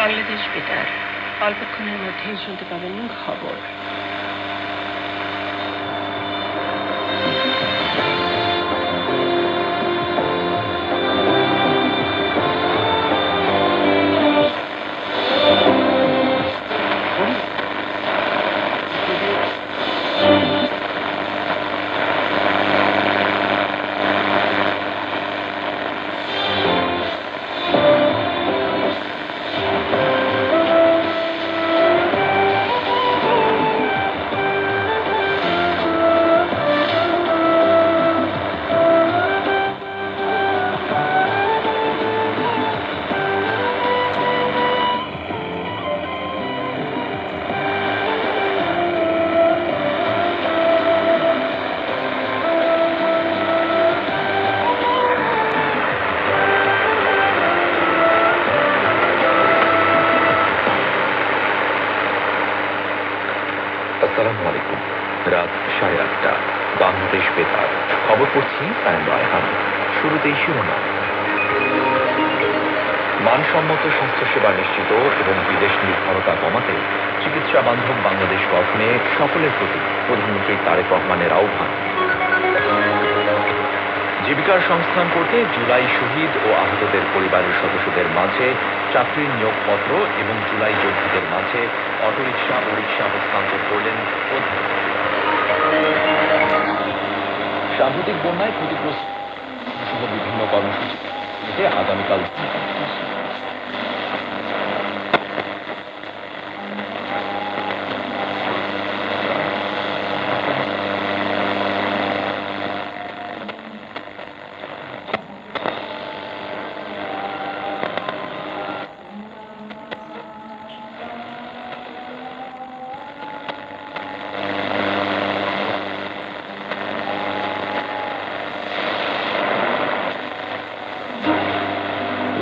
বাংলাদেশ বেতার অল্পক্ষণের মধ্যেই শুনতে পাবেন খবর। আসসালামু আলাইকুম। রাত 8:30 বাংলাদেশ বেতার খবর পড়ছি রায়হান। শুরুতেই শিরোনাম। মানসম্মত স্বাস্থ্যসেবা নিশ্চিত এবং বিদেশ নির্ভরতা কমাতে চিকিৎসা বান্ধব বাংলাদেশ গঠনে সকলের প্রতি প্রধানমন্ত্রী তারেক রহমানের আহ্বান। জীবিকার সংস্থান করতে জুলাই শহীদ ও আহতদের পরিবারের সদস্যদের মাঝে চাকরির নিয়োগপত্র এবং জুলাই যোদ্ধাদের মাঝে অটোরিকশা ও রিকশা হস্তান্তর করলেন প্রধানমন্ত্রী। সাম্প্রতিক বন্যায় ক্ষতিগ্রস্ত সহ বিভিন্ন কর্মসূচিতে আগামীকাল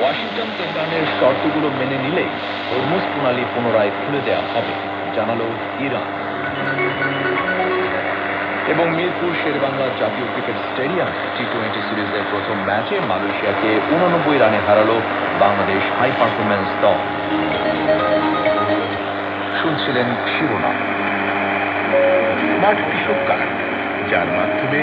ওয়াশিংটন তেহরানের শর্তগুলো মেনে নিলেই হরমুজ প্রণালী পুনরায় খুলে দেওয়া হবে, জানালো ইরান। এবং মিরপুর শেরেবাংলা জাতীয় ক্রিকেট স্টেডিয়াম টি-20 সিরিজের প্রথম ম্যাচে মালয়েশিয়াকে 89 রানে হারালো বাংলাদেশ হাই পারফরম্যান্স দল। শুনছিলেন শিরোনাম। স্মার্ট কৃষক কার্ড, যার মাধ্যমে